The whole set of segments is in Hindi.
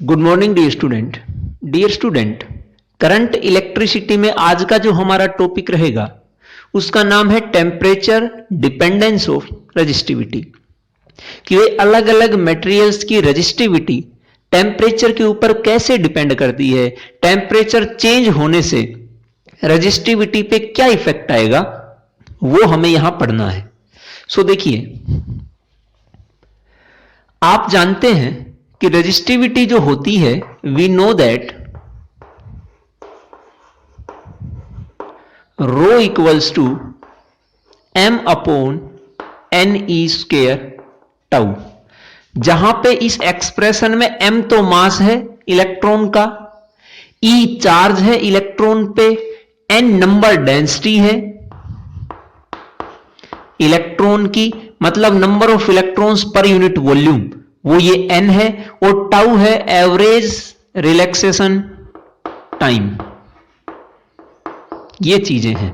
Good morning dear student. Current electricity में आज का जो हमारा टॉपिक रहेगा उसका नाम है टेम्परेचर डिपेंडेंस ऑफ रेजिस्टिविटी। कि वे अलग अलग मटेरियल्स की रेजिस्टिविटी टेम्परेचर के ऊपर कैसे डिपेंड करती है, टेम्परेचर चेंज होने से रेजिस्टिविटी पे क्या इफेक्ट आएगा, वो हमें यहां पढ़ना है। सो देखिए, आप जानते हैं कि रेजिस्टिविटी जो होती है, we know that rho equals to m upon n e square tau. जहां पे इस एक्सप्रेशन में m तो मास है इलेक्ट्रॉन का, e चार्ज है इलेक्ट्रॉन पे, n नंबर डेंसिटी है इलेक्ट्रॉन की, मतलब number of electrons per unit volume, वो ये n है, और टाउ है एवरेज रिलैक्सेशन टाइम। ये चीजें हैं।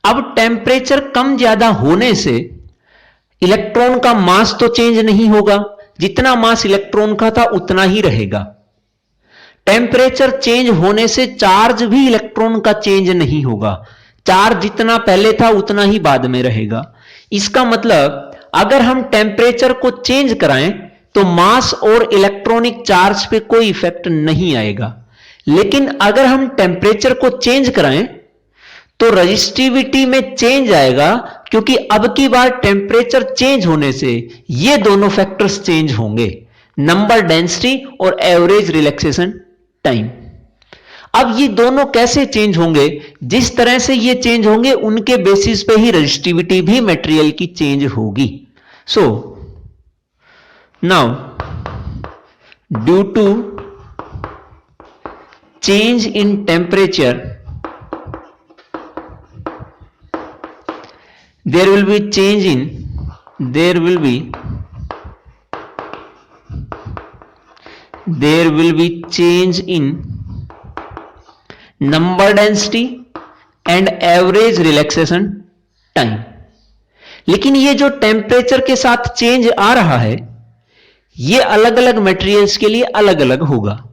अब टेम्परेचर कम ज्यादा होने से इलेक्ट्रॉन का मास तो चेंज नहीं होगा, जितना मास इलेक्ट्रॉन का था उतना ही रहेगा। टेम्परेचर चेंज होने से चार्ज भी इलेक्ट्रॉन का चेंज नहीं होगा, चार्ज जितना पहले था उतना ही बाद में रहेगा। इसका मतलब अगर हम टेम्परेचर को चेंज कराएं तो मास और इलेक्ट्रॉनिक चार्ज पे कोई इफेक्ट नहीं आएगा, लेकिन अगर हम टेम्परेचर को चेंज कराएं तो रेजिस्टिविटी में चेंज आएगा, क्योंकि अब की बार टेम्परेचर चेंज होने से ये दोनों फैक्टर्स चेंज होंगे, नंबर डेंसिटी और एवरेज रिलैक्सेशन टाइम। अब ये दोनों कैसे चेंज होंगे? जिस तरह से ये चेंज होंगे उनके बेसिस पे ही रेजिस्टिविटी भी मटेरियल की चेंज होगी। So now due to change in temperature there will be change in number density and average relaxation time। लेकिन ये जो टेम्परेचर के साथ चेंज आ रहा है ये अलग अलग मटेरियल्स के लिए अलग अलग होगा।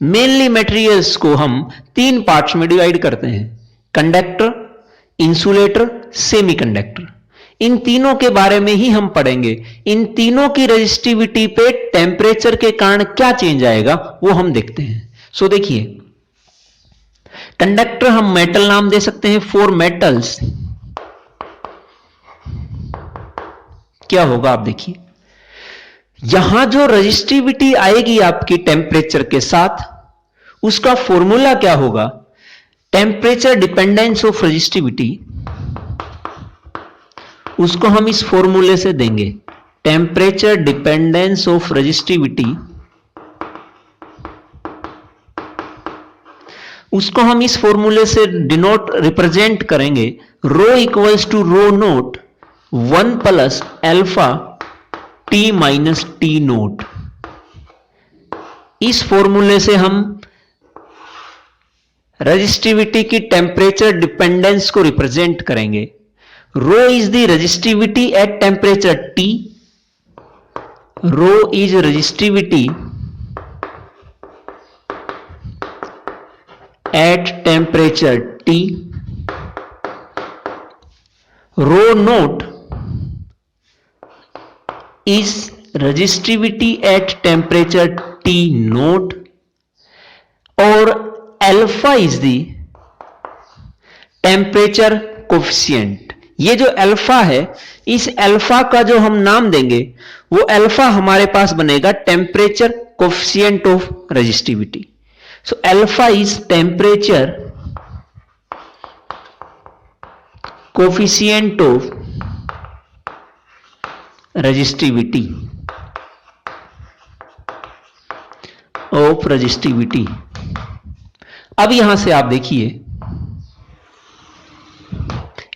मेनली मटेरियल्स को हम तीन पार्ट्स में डिवाइड करते हैं, कंडक्टर, इंसुलेटर, सेमीकंडक्टर। इन तीनों के बारे में ही हम पढ़ेंगे। इन तीनों की रेजिस्टिविटी पे टेम्परेचर के कारण क्या चेंज आएगा वो हम देखते हैं। सो देखिए, कंडक्टर हम मेटल नाम दे सकते हैं, फॉर मेटल्स क्या होगा आप देखिए, यहां जो रेजिस्टिविटी आएगी आपकी टेम्परेचर के साथ उसका फॉर्मूला क्या होगा? टेम्परेचर डिपेंडेंस ऑफ रेजिस्टिविटी, उसको हम इस फॉर्मूले से देंगे, टेम्परेचर डिपेंडेंस ऑफ रेजिस्टिविटी, उसको हम इस फॉर्मूले से डिनोट रिप्रेजेंट करेंगे, rho equals to rho not 1 plus alpha T minus T not. इस फॉर्मूले से हम रेजिस्टिविटी की टेम्परेचर डिपेंडेंस को रिप्रेजेंट करेंगे। Rho is the resistivity at temperature T, rho is resistivity at temperature T, rho not is resistivity at temperature T not, और alpha is the temperature coefficient. ये जो अल्फा है, इस अल्फा का जो हम नाम देंगे वो अल्फा हमारे पास बनेगा temperature coefficient of resistivity. So alpha is temperature coefficient of resistivity अब यहां से आप देखिए,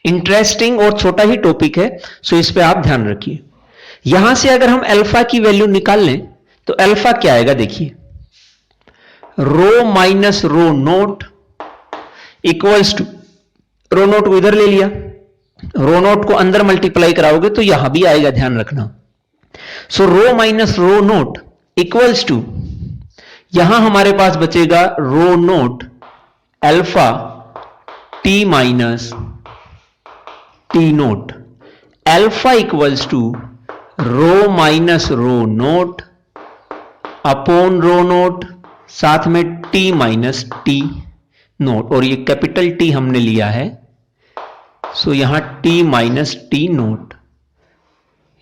इंटरेस्टिंग और छोटा ही टॉपिक है, सो इस पे आप ध्यान रखिए। यहां से अगर हम अल्फा की वैल्यू निकाल लें तो अल्फा क्या आएगा देखिए, rho minus rho not equals to, rho not को इधर ले लिया, रो नोट को अंदर मल्टीप्लाई कराओगे तो यहां भी आएगा, ध्यान रखना। So rho minus rho not equals to यहां हमारे पास बचेगा rho not alpha T minus T not, alpha equals to rho minus rho not upon rho not, साथ में टी माइनस टी नोट, और ये कैपिटल टी हमने लिया है, सो यहां टी माइनस टी नोट।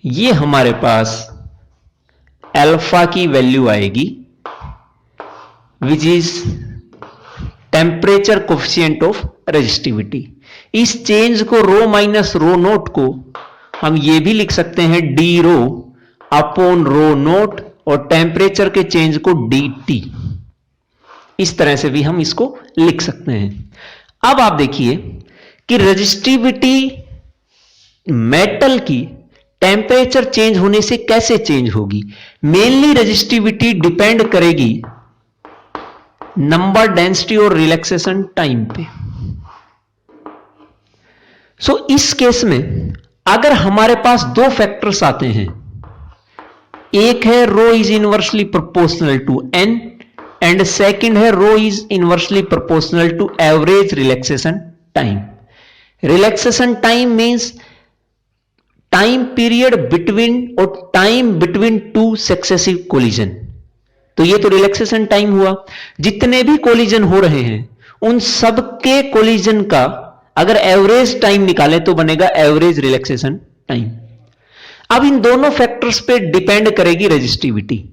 ये हमारे पास अल्फा की वैल्यू आएगी which is temperature coefficient of resistivity. इस चेंज को रो माइनस रो नोट को हम ये भी लिख सकते हैं D rho upon rho naught, और टेम्परेचर के चेंज को डी टी, इस तरह से भी हम इसको लिख सकते हैं। अब आप देखिए कि रेजिस्टिविटी मेटल की टेम्परेचर चेंज होने से कैसे चेंज होगी। मेनली रेजिस्टिविटी डिपेंड करेगी नंबर, डेंसिटी और रिलैक्सेशन टाइम पे। सो इस केस में अगर हमारे पास दो फैक्टर्स आते हैं, एक है rho is inversely proportional to n and second है rho is inversely proportional to average relaxation time. Relaxation time means time period between और time between two successive collision. तो ये तो रिलैक्सेशन टाइम हुआ। जितने भी कोलिजन हो रहे हैं उन सबके कोलिजन का अगर एवरेज टाइम निकालें तो बनेगा एवरेज रिलैक्सेशन टाइम। अब इन दोनों फैक्टर्स पे डिपेंड करेगी रेजिस्टिविटी।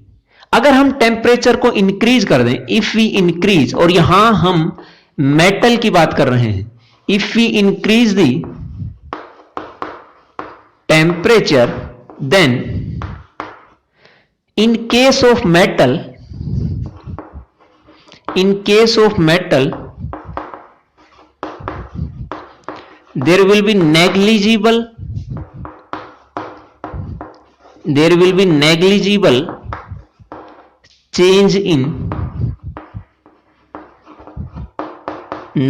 अगर हम टेम्परेचर को इंक्रीज कर दें, इफ वी इंक्रीज, और यहां हम मेटल की बात कर रहे हैं, if we increase the temperature then in case of metal there will be negligible change in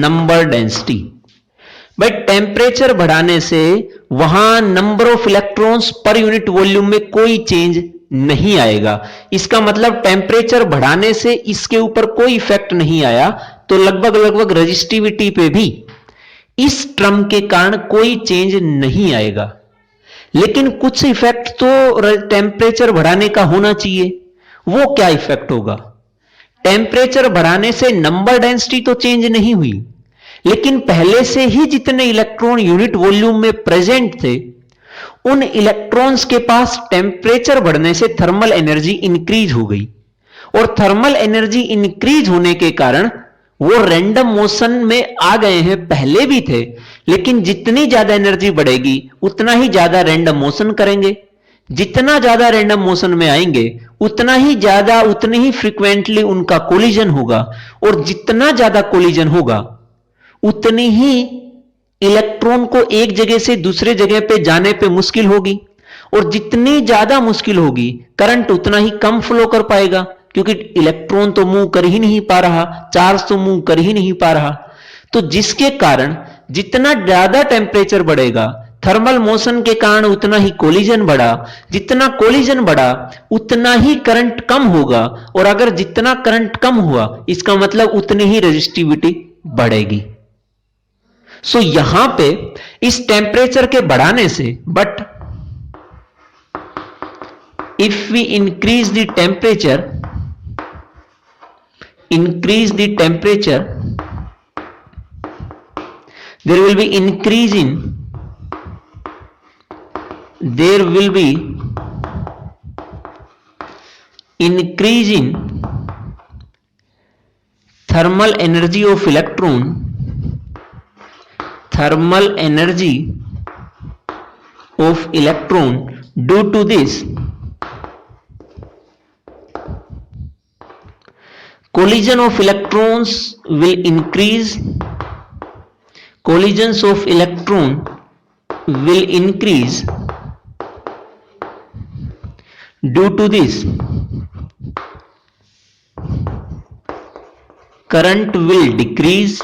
number density। भाई टेम्परेचर बढ़ाने से वहां number of electrons per unit volume में कोई चेंज नहीं आएगा। इसका मतलब टेम्परेचर बढ़ाने से इसके ऊपर कोई इफेक्ट नहीं आया, तो लगभग रेजिस्टिविटी पे भी इस टर्म के कारण कोई चेंज नहीं आएगा। लेकिन कुछ इफेक्ट तो टेम्परेचर बढ़ाने का होना चाहिए। वो क्या इफेक्ट होगा? टेम्परेचर बढ़ाने से नंबर डेंसिटी तो चेंज नहीं हुई, लेकिन पहले से ही जितने इलेक्ट्रॉन यूनिट वॉल्यूम में प्रेजेंट थे उन इलेक्ट्रॉन्स के पास टेम्परेचर बढ़ने से थर्मल एनर्जी इंक्रीज हो गई, और थर्मल एनर्जी इंक्रीज होने के कारण वो रैंडम मोशन में आ गए हैं। पहले भी थे, लेकिन जितनी ज्यादा एनर्जी बढ़ेगी उतना ही ज्यादा रैंडम मोशन करेंगे। जितना ज्यादा रैंडम मोशन में आएंगे उतना ही ज्यादा, उतनी ही फ्रीक्वेंटली उनका कोलिजन होगा, और जितना ज्यादा कोलिजन होगा उतनी ही इलेक्ट्रॉन को एक जगह से दूसरे जगह पे जाने पे मुश्किल होगी, और जितनी ज्यादा मुश्किल होगी करंट उतना ही कम फ्लो कर पाएगा, क्योंकि इलेक्ट्रॉन तो मूव कर ही नहीं पा रहा, चार्ज तो मूव कर ही नहीं पा रहा। तो जिसके कारण जितना ज्यादा टेम्परेचर बढ़ेगा, थर्मल मोशन के कारण उतना ही कोलिजन बढ़ा, जितना कोलिजन बढ़ा उतना ही करंट कम होगा, और अगर जितना करंट कम हुआ इसका मतलब उतनी ही रेजिस्टिविटी बढ़ेगी। सो यहां पे इस टेम्परेचर के बढ़ाने से, but if we increase the temperature there will be increase in thermal energy of electron, due to this collision of electrons will increase, collisions of electron will increase, due to this current will decrease।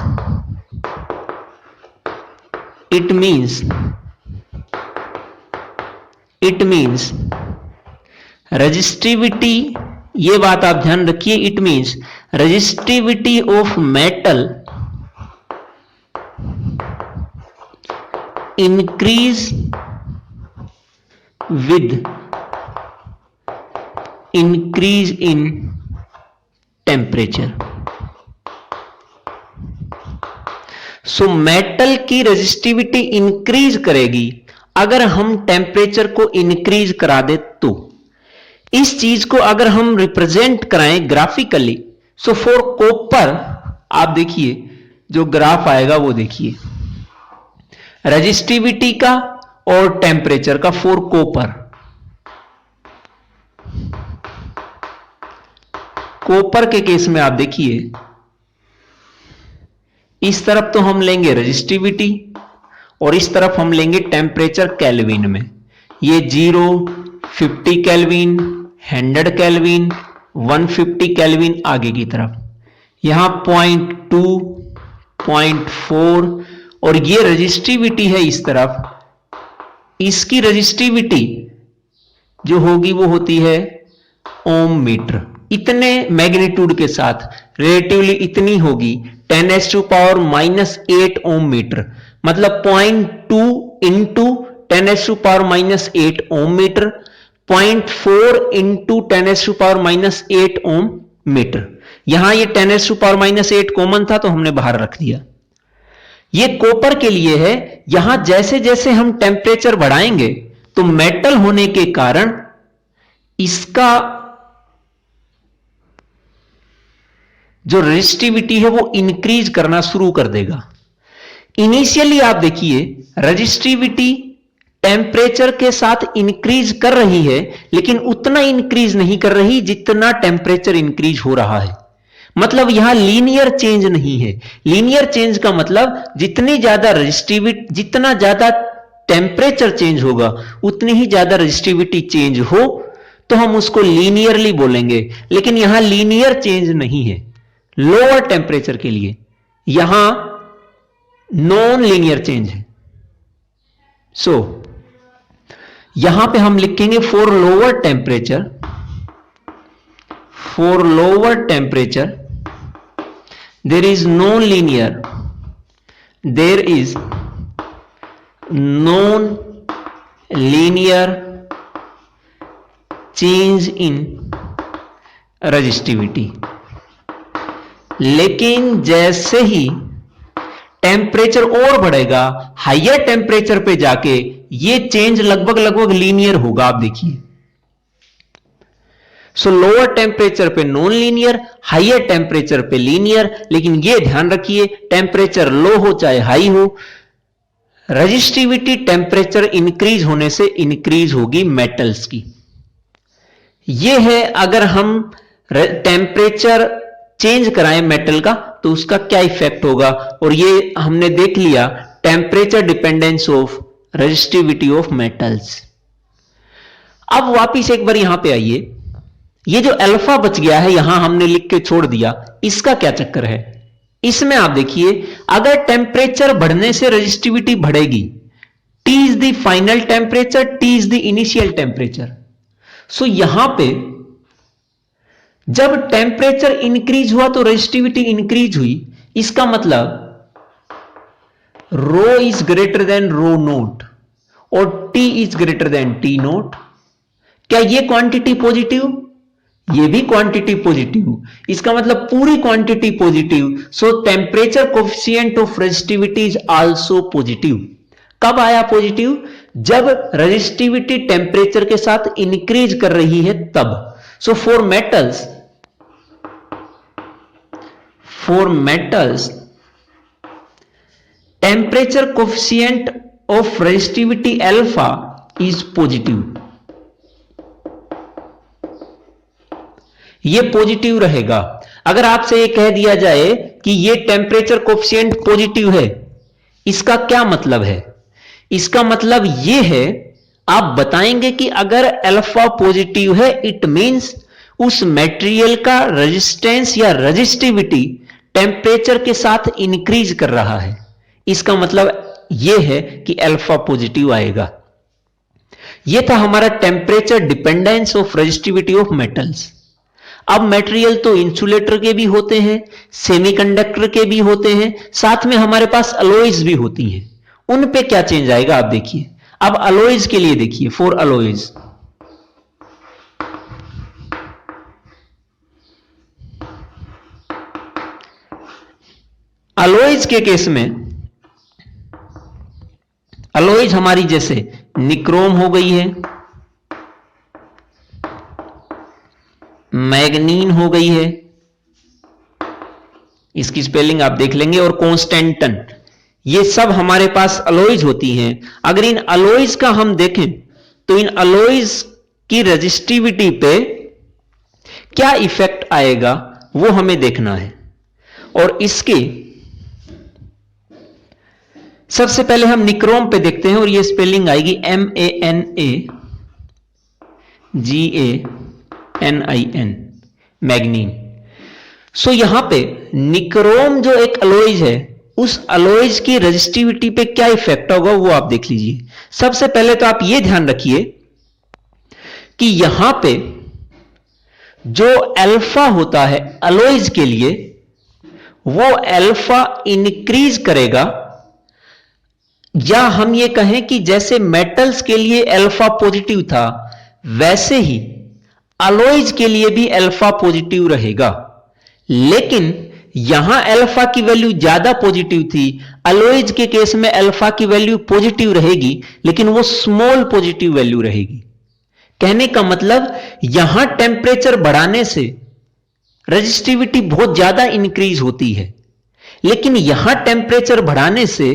it means resistivity ये बात आप ध्यान रखिए, it means resistivity of metal increase with increase in temperature. So metal की रेजिस्टिविटी इंक्रीज करेगी अगर हम टेम्परेचर को इंक्रीज करा दे तो। इस चीज को अगर हम रिप्रेजेंट कराएं ग्राफिकली, सो फॉर कॉपर आप देखिए जो ग्राफ आएगा वो देखिए, रेजिस्टिविटी का और टेम्परेचर का फॉर कॉपर। कॉपर के केस में आप देखिए इस तरफ तो हम लेंगे रेजिस्टिविटी और इस तरफ हम लेंगे टेम्परेचर केल्विन में। ये 0, 50 केल्विन, 100 केल्विन, 150 केल्विन आगे की तरफ, यहां 0.2, 0.4 और ये रेजिस्टिविटी है इस तरफ। इसकी रेजिस्टिविटी जो होगी वो होती है ओम मीटर। इतने मैग्नीट्यूड के साथ रिलेटिवली इतनी होगी 10⁻⁻8 ओम मीटर, मतलब 0.2 इंटू 10⁻⁻8 ओम मीटर, 0.4 इंटू 10⁻⁻8 ओम मीटर। यहां ये 10⁻⁻8 कॉमन था तो हमने बाहर रख दिया। ये कॉपर के लिए है। यहां जैसे जैसे हम टेम्परेचर बढ़ाएंगे तो मेटल होने के कारण इसका जो रेजिस्टिविटी है वो इंक्रीज करना शुरू कर देगा। इनिशियली आप देखिए रेजिस्टिविटी टेम्परेचर के साथ इंक्रीज कर रही है, लेकिन उतना इंक्रीज नहीं कर रही जितना टेम्परेचर इंक्रीज हो रहा है। मतलब यहां लीनियर चेंज नहीं है। लीनियर चेंज का मतलब जितनी ज्यादा रेजिस्टिविटी, जितना ज्यादा टेम्परेचर चेंज होगा उतनी ही ज्यादा रेजिस्टिविटी चेंज हो तो हम उसको लीनियरली बोलेंगे, लेकिन यहां लीनियर चेंज नहीं है। लोअर टेम्परेचर के लिए यहां नॉन लीनियर चेंज है। सो यहां पे हम लिखेंगे for lower temperature, for lower temperature there is non linear, there is non linear change in resistivity. लेकिन जैसे ही टेम्परेचर और बढ़ेगा, हायर टेम्परेचर पे जाके ये चेंज लगभग लगभग लीनियर होगा। आप देखिए, सो लोअर टेम्परेचर पे नॉन लीनियर, हायर टेम्परेचर पे लीनियर। लेकिन ये ध्यान रखिए टेम्परेचर लो हो चाहे हाई हो, रेजिस्टिविटी टेम्परेचर इंक्रीज होने से इंक्रीज होगी मेटल्स की। ये है अगर हम टेम्परेचर चेंज कराएं मेटल का तो उसका क्या इफेक्ट होगा। और ये हमने देख लिया temperature dependence of resistivity of metals. अब वापिस एक बार यहां पे आइए, ये जो अल्फा बच गया है यहां हमने लिख के छोड़ दिया, इसका क्या चक्कर है। इसमें आप देखिए अगर टेम्परेचर बढ़ने से रेजिस्टिविटी बढ़ेगी, T is the final temperature, T is the initial temperature. So यहां पे जब टेम्परेचर इंक्रीज हुआ तो रेजिस्टिविटी इंक्रीज हुई। इसका मतलब rho is greater than rho naught और T is greater than T naught. क्या ये क्वांटिटी पॉजिटिव, ये भी क्वांटिटी पॉजिटिव, इसका मतलब पूरी quantity positive. So temperature coefficient of resistivity is also positive. कब आया पॉजिटिव, जब रेजिस्टिविटी टेम्परेचर के साथ इंक्रीज कर रही है तब। So for metals temperature coefficient of resistivity alpha is positive। ये पॉजिटिव रहेगा। अगर आपसे ये कह दिया जाए कि ये टेम्परेचर कोफिशिएंट पॉजिटिव है, इसका क्या मतलब है। इसका मतलब ये है, आप बताएंगे कि अगर अल्फा पॉजिटिव है इट मींस उस मटेरियल का रेजिस्टेंस या रेजिस्टिविटी टेम्परेचर के साथ इंक्रीज कर रहा है। इसका मतलब यह है कि अल्फा पॉजिटिव आएगा। यह था हमारा temperature dependence of resistivity of metals. अब मटेरियल तो इंसुलेटर के भी होते हैं, सेमीकंडक्टर के भी होते हैं, साथ में हमारे पास अलॉयज भी होती हैं। उन पे क्या चेंज आएगा आप देखिए। अब अलॉयज के लिए देखिए, फॉर अलॉयज अलॉयज के केस में अलॉयज हमारी जैसे निक्रोम हो गई है, मैग्नीन हो गई है, इसकी स्पेलिंग आप देख लेंगे, और कॉन्स्टेंटन, ये सब हमारे पास अलॉयज होती हैं। अगर इन अलॉयज का हम देखें तो इन अलॉयज की रेजिस्टिविटी पे क्या इफेक्ट आएगा वो हमें देखना है। और इसके सबसे पहले हम निक्रोम पे देखते हैं, और ये स्पेलिंग आएगी MANAGANIN, मैग्नीन। सो यहां पे निक्रोम जो एक अलॉयज है, उस अलॉयज की रेजिस्टिविटी पे क्या इफेक्ट होगा वो आप देख लीजिए। सबसे पहले तो आप ये ध्यान रखिए कि यहां पे जो अल्फा होता है अलॉयज के लिए, वो अल्फा इंक्रीज करेगा, या हम ये कहें कि जैसे मेटल्स के लिए अल्फा पॉजिटिव था, वैसे ही अलॉयज के लिए भी अल्फा पॉजिटिव रहेगा। लेकिन यहां अल्फा की वैल्यू ज्यादा पॉजिटिव थी, अलॉयज के केस में अल्फा की वैल्यू पॉजिटिव रहेगी, लेकिन वो स्मॉल पॉजिटिव वैल्यू रहेगी। कहने का मतलब यहां टेम्परेचर बढ़ाने से रेजिस्टिविटी बहुत ज्यादा इंक्रीज होती है, लेकिन यहां टेम्परेचर बढ़ाने से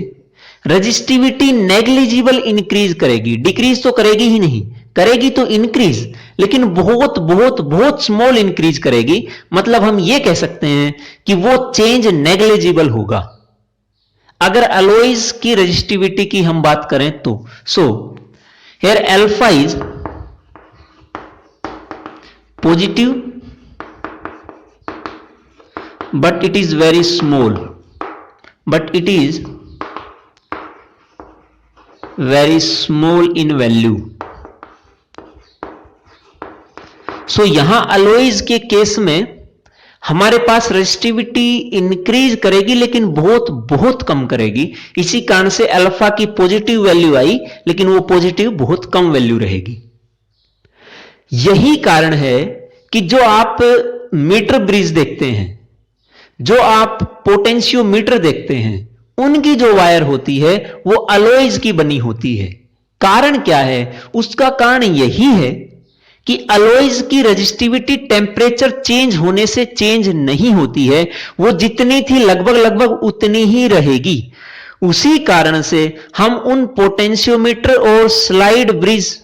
रेजिस्टिविटी नेग्लिजिबल इंक्रीज करेगी, डिक्रीज तो करेगी ही नहीं, करेगी तो इंक्रीज, लेकिन बहुत बहुत बहुत स्मॉल इंक्रीज करेगी। मतलब हम यह कह सकते हैं कि वो चेंज नेग्लिजिबल होगा। अगर अलॉयज की रेजिस्टिविटी की हम बात करें तो so here alpha is positive but it is very small, but it is very small in value. सो यहां अलॉयज के केस में हमारे पास रेजिस्टिविटी इंक्रीज करेगी, लेकिन बहुत बहुत कम करेगी। इसी कारण से अल्फा की पॉजिटिव वैल्यू आई, लेकिन वो पॉजिटिव बहुत कम वैल्यू रहेगी। यही कारण है कि जो आप मीटर ब्रिज देखते हैं, जो आप पोटेंशियोमीटर देखते हैं, उनकी जो वायर होती है वो अलॉयज की बनी होती है। कारण क्या है? उसका कारण यही है कि अलॉयज की रेजिस्टिविटी टेम्परेचर चेंज होने से चेंज नहीं होती है, वो जितनी थी लगभग लगभग उतनी ही रहेगी। उसी कारण से हम उन पोटेंशियोमीटर और स्लाइड ब्रिज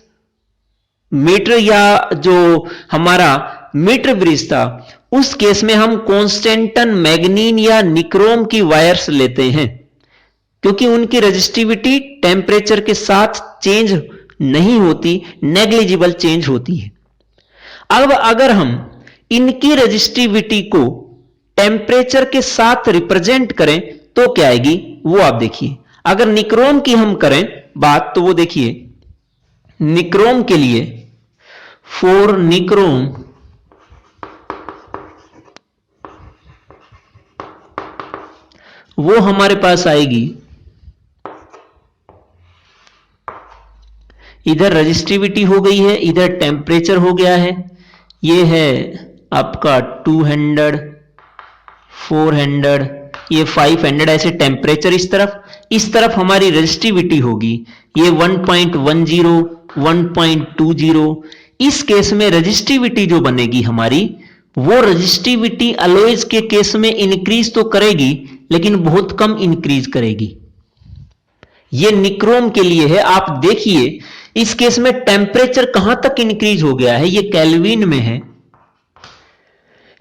मीटर, या जो हमारा मीटर ब्रिज था, उस केस में हम कॉन्स्टेंटन, मैग्नीन या निक्रोम की वायर्स लेते हैं, क्योंकि उनकी रेजिस्टिविटी टेम्परेचर के साथ चेंज नहीं होती, नेग्लिजिबल चेंज होती है। अब अगर हम इनकी रेजिस्टिविटी को टेम्परेचर के साथ रिप्रेजेंट करें तो क्या आएगी वो आप देखिए। अगर निक्रोम की हम करें बात तो वो देखिए, निक्रोम के लिए फॉर निक्रोम वो हमारे पास आएगी, इधर रेजिस्टिविटी हो गई है, इधर टेम्परेचर हो गया है, ये है आपका 200, 400, ये 500, ऐसे टेम्परेचर इस तरफ हमारी रेजिस्टिविटी होगी, ये 1.10, 1.20। इस केस में रेजिस्टिविटी जो बनेगी हमारी, वो रेजिस्टिविटी अलॉयज के केस में इंक्रीज तो करेगी, लेकिन बहुत कम इंक्रीज करेगी। ये निक्रोम के लिए है। आप देखिए इस केस में टेम्परेचर कहां तक इंक्रीज हो गया है, ये केल्विन में है,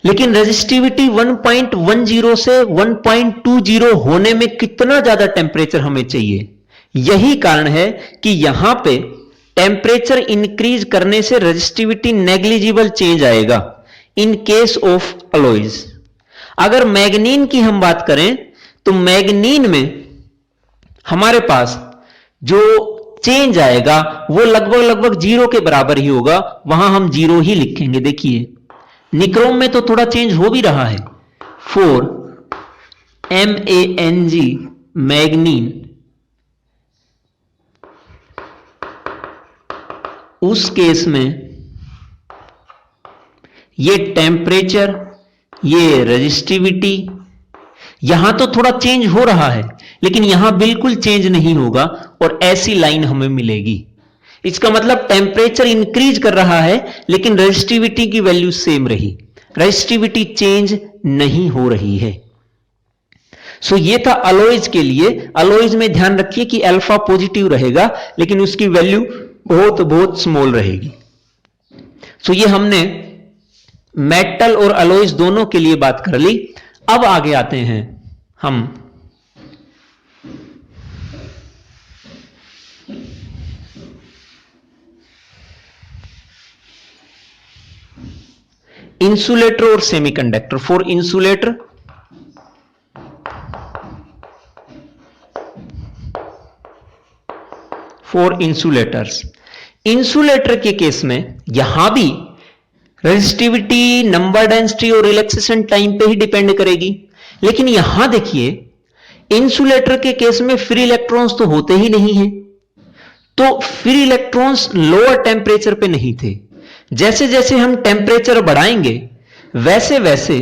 लेकिन रेजिस्टिविटी 1.10 से 1.20 होने में कितना ज्यादा टेम्परेचर हमें चाहिए। यही कारण है कि यहां पे टेम्परेचर इंक्रीज करने से रेजिस्टिविटी नेग्लिजिबल चेंज आएगा इन केस ऑफ अलॉयज। अगर मैग्नीन की हम बात करें तो मैग्नीन में हमारे पास जो चेंज आएगा वो लगभग लगभग 0 के बराबर ही होगा, वहां हम 0 ही लिखेंगे। देखिए निक्रोम में तो थोड़ा चेंज हो भी रहा है। 4 MANG मैग्नीन, उस केस में ये टेम्परेचर, ये रेजिस्टिविटी, यहां तो थोड़ा चेंज हो रहा है लेकिन यहां बिल्कुल चेंज नहीं होगा और ऐसी लाइन हमें मिलेगी। इसका मतलब टेम्परेचर इंक्रीज कर रहा है लेकिन रेजिस्टिविटी की वैल्यू सेम रही, रेजिस्टिविटी चेंज नहीं हो रही है। सो ये था अलॉयज के लिए। अलॉयज में ध्यान रखिए कि अल्फा पॉजिटिव रहेगा लेकिन उसकी वैल्यू बहुत बहुत स्मॉल रहेगी। सो ये हमने मेटल और अलॉयज दोनों के लिए बात कर ली। अब आगे आते हैं हम इंसुलेटर और semiconductor. For insulator, for insulators, insulator के केस में यहां भी रेजिस्टिविटी, नंबर डेंसिटी और रिलैक्सेशन टाइम पे ही डिपेंड करेगी। लेकिन यहां देखिए इंसुलेटर के केस में फ्री इलेक्ट्रॉन्स तो होते ही नहीं है, तो फ्री इलेक्ट्रॉन्स लोअर टेम्परेचर पे नहीं थे। जैसे जैसे हम टेम्परेचर बढ़ाएंगे वैसे वैसे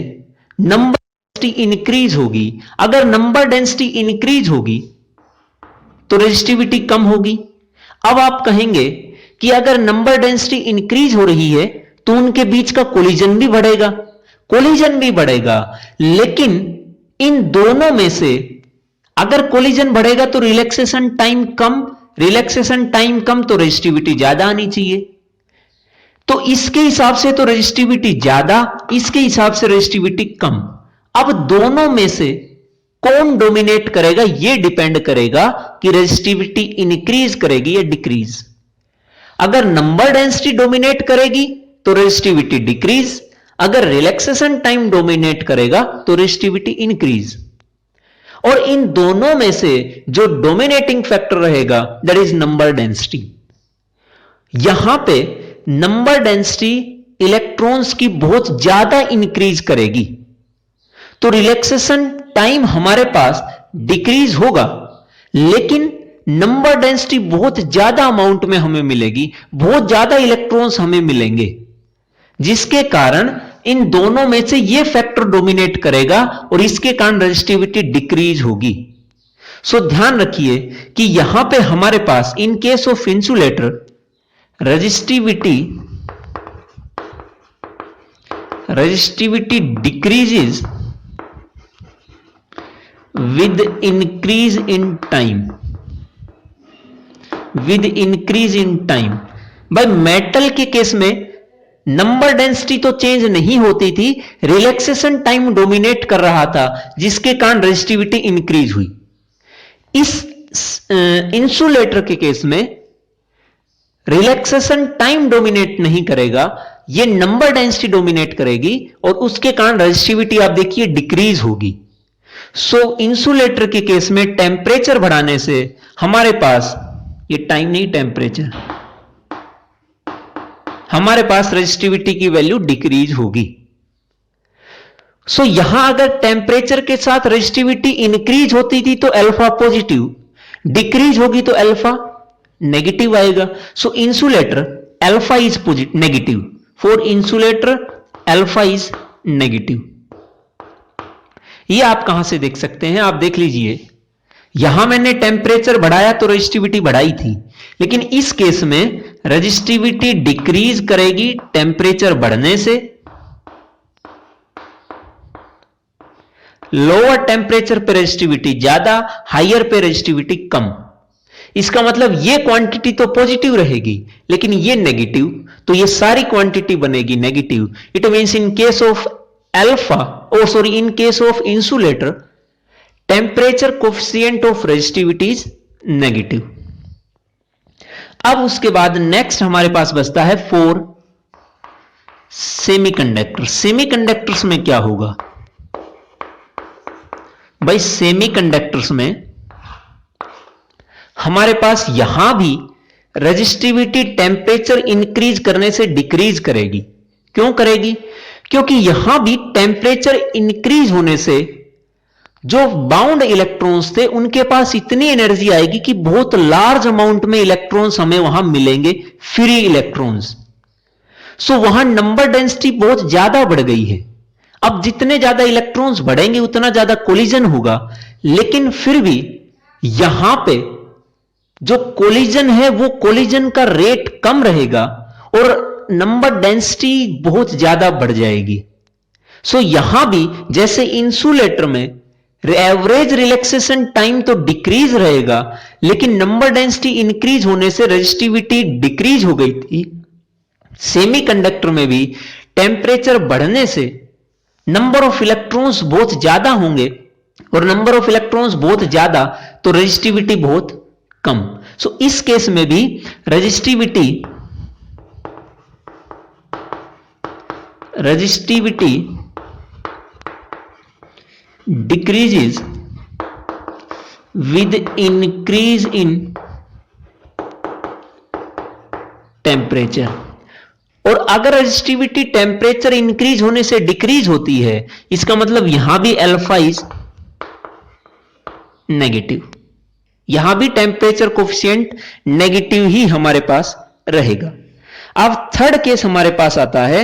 नंबर डेंसिटी इंक्रीज होगी। अगर नंबर डेंसिटी इंक्रीज होगी तो रेजिस्टिविटी कम होगी। अब आप कहेंगे कि अगर नंबर डेंसिटी इंक्रीज हो रही है तो उनके बीच का कोलिजन भी बढ़ेगा, कोलिजन भी बढ़ेगा, लेकिन इन दोनों में से अगर कोलिजन बढ़ेगा तो रिलैक्सेशन टाइम कम, रिलैक्सेशन टाइम कम तो रेजिस्टिविटी ज्यादा आनी चाहिए। तो इसके हिसाब से तो रेजिस्टिविटी ज्यादा, इसके हिसाब से रेजिस्टिविटी कम। अब दोनों में से कौन डोमिनेट करेगा यह डिपेंड करेगा कि रेजिस्टिविटी इंक्रीज करेगी या डिक्रीज। अगर नंबर डेंसिटी डोमिनेट करेगी तो रेजिस्टिविटी डिक्रीज, अगर रिलैक्सेशन टाइम डोमिनेट करेगा तो रेजिस्टिविटी इंक्रीज। और इन दोनों में से जो डोमिनेटिंग फैक्टर रहेगा दैट इज नंबर डेंसिटी। यहां पे नंबर डेंसिटी इलेक्ट्रॉन्स की बहुत ज्यादा इंक्रीज करेगी तो रिलैक्सेशन टाइम हमारे पास डिक्रीज होगा, लेकिन नंबर डेंसिटी बहुत ज्यादा अमाउंट में हमें मिलेगी, बहुत ज्यादा इलेक्ट्रॉन्स हमें मिलेंगे, जिसके कारण इन दोनों में से यह फैक्टर डोमिनेट करेगा और इसके कारण रेजिस्टिविटी डिक्रीज होगी। सो ध्यान रखिए कि यहां पे हमारे पास in case of insulator resistivity decreases with increase in time, with increase in time। भाई मेटल के केस में नंबर डेंसिटी तो चेंज नहीं होती थी, रिलैक्सेशन टाइम डोमिनेट कर रहा था जिसके कारण रेजिस्टिविटी इंक्रीज हुई। इस इंसुलेटर के केस में रिलैक्सेशन टाइम डोमिनेट नहीं करेगा, ये नंबर डेंसिटी डोमिनेट करेगी और उसके कारण रेजिस्टिविटी आप देखिए डिक्रीज होगी। सो इंसुलेटर के केस में टेम्परेचर बढ़ाने से हमारे पास, ये टाइम नहीं टेम्परेचर, हमारे पास रेजिस्टिविटी की वैल्यू डिक्रीज होगी। सो यहां अगर टेम्परेचर के साथ रेजिस्टिविटी इंक्रीज होती थी तो अल्फा पॉजिटिव, डिक्रीज होगी तो अल्फा नेगेटिव आएगा। So insulator alpha is negative, for insulator alpha is negative. ये आप कहां से देख सकते हैं, आप देख लीजिए, यहां मैंने टेम्परेचर बढ़ाया तो रेजिस्टिविटी बढ़ाई थी, लेकिन इस केस में रेजिस्टिविटी डिक्रीज करेगी टेम्परेचर बढ़ने से, लोअर टेम्परेचर पे रेजिस्टिविटी ज्यादा, हायर पे रेजिस्टिविटी कम। इसका मतलब ये क्वांटिटी तो पॉजिटिव रहेगी लेकिन ये नेगेटिव, तो ये सारी क्वांटिटी बनेगी negative. It means in case of alpha, in case of insulator, temperature coefficient of resistivity is negative। अब उसके बाद नेक्स्ट हमारे पास बचता है फॉर सेमीकंडक्टर। सेमीकंडक्टर्स में क्या होगा भाई, सेमीकंडक्टर्स में हमारे पास यहां भी रेजिस्टिविटी टेम्परेचर इंक्रीज करने से डिक्रीज करेगी। क्यों करेगी? क्योंकि यहां भी टेम्परेचर इंक्रीज होने से जो बाउंड इलेक्ट्रॉन्स थे उनके पास इतनी एनर्जी आएगी कि बहुत लार्ज अमाउंट में इलेक्ट्रॉन्स हमें वहां मिलेंगे, फ्री इलेक्ट्रॉन्स। सो वहां नंबर डेंसिटी बहुत ज्यादा बढ़ गई है। अब जितने ज्यादा इलेक्ट्रॉन्स बढ़ेंगे उतना ज्यादा कोलिजन होगा, लेकिन फिर भी यहां पे जो कोलिजन है वो कोलिजन का रेट कम रहेगा और नंबर डेंसिटी बहुत ज्यादा बढ़ जाएगी। सो यहां भी जैसे इंसुलेटर में एवरेज रिलैक्सेशन टाइम तो डिक्रीज रहेगा, लेकिन नंबर डेंसिटी इंक्रीज होने से रेजिस्टिविटी डिक्रीज हो गई थी। सेमीकंडक्टर में भी टेम्परेचर बढ़ने से नंबर ऑफ इलेक्ट्रॉन्स बहुत ज्यादा होंगे, और नंबर ऑफ इलेक्ट्रॉन्स बहुत ज्यादा तो रेजिस्टिविटी बहुत कम। सो इस केस में भी resistivity decreases with increase in temperature। और अगर रेजिस्टिविटी टेम्परेचर इंक्रीज होने से डिक्रीज होती है, इसका मतलब यहां भी अल्फा इज नेगेटिव, यहां भी टेम्परेचर कोफिशिएंट नेगेटिव ही हमारे पास रहेगा। अब थर्ड केस हमारे पास आता है,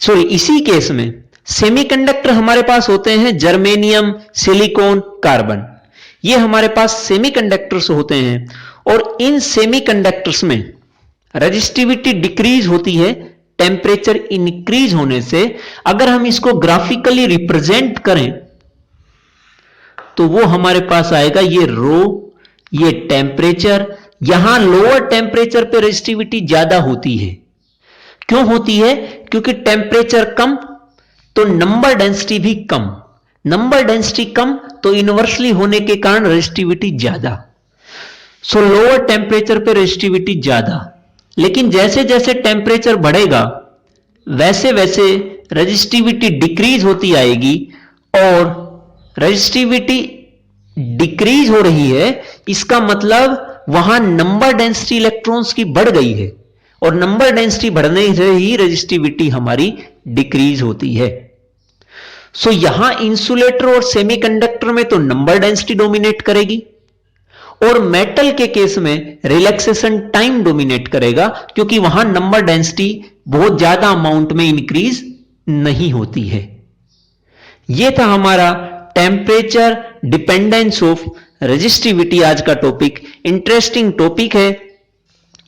इसी केस में सेमीकंडक्टर हमारे पास होते हैं जर्मेनियम, सिलिकॉन, कार्बन, ये हमारे पास सेमीकंडक्टर्स होते हैं। और इन सेमीकंडक्टर्स में रेजिस्टिविटी डिक्रीज होती है टेम्परेचर इंक्रीज होने से। अगर हम इसको ग्राफिकली रिप्रेजेंट करें तो वो हमारे पास आएगा ये रो, ये टेम्परेचर। यहां लोअर टेम्परेचर पे रेजिस्टिविटी ज्यादा होती है। क्यों होती है? क्योंकि टेम्परेचर कम तो नंबर डेंसिटी भी कम, नंबर डेंसिटी कम तो इनवर्सली होने के कारण रेजिस्टिविटी ज्यादा। सो लोअर टेम्परेचर पे रेजिस्टिविटी ज्यादा, लेकिन जैसे जैसे टेम्परेचर बढ़ेगा वैसे वैसे रेजिस्टिविटी डिक्रीज होती आएगी। और रेजिस्टिविटी डिक्रीज हो रही है, इसका मतलब वहां नंबर डेंसिटी इलेक्ट्रॉन्स की बढ़ गई है, और नंबर डेंसिटी बढ़ने से ही रेजिस्टिविटी हमारी डिक्रीज होती है। सो यहां इंसुलेटर और सेमीकंडक्टर में तो नंबर डेंसिटी डोमिनेट करेगी, और मेटल के केस में रिलैक्सेशन टाइम डोमिनेट करेगा, क्योंकि वहां नंबर डेंसिटी बहुत ज्यादा अमाउंट में इंक्रीज नहीं होती है। यह था हमारा टेम्परेचर डिपेंडेंस ऑफ रेजिस्टिविटी आज का टॉपिक। इंटरेस्टिंग टॉपिक है,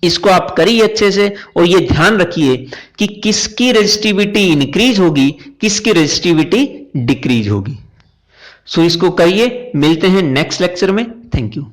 इसको आप करिए अच्छे से, और ये ध्यान रखिए कि किसकी रेजिस्टिविटी इंक्रीज होगी, किसकी रेजिस्टिविटी डिक्रीज होगी। सो इसको करिए, मिलते हैं नेक्स्ट लेक्चर में। Thank you.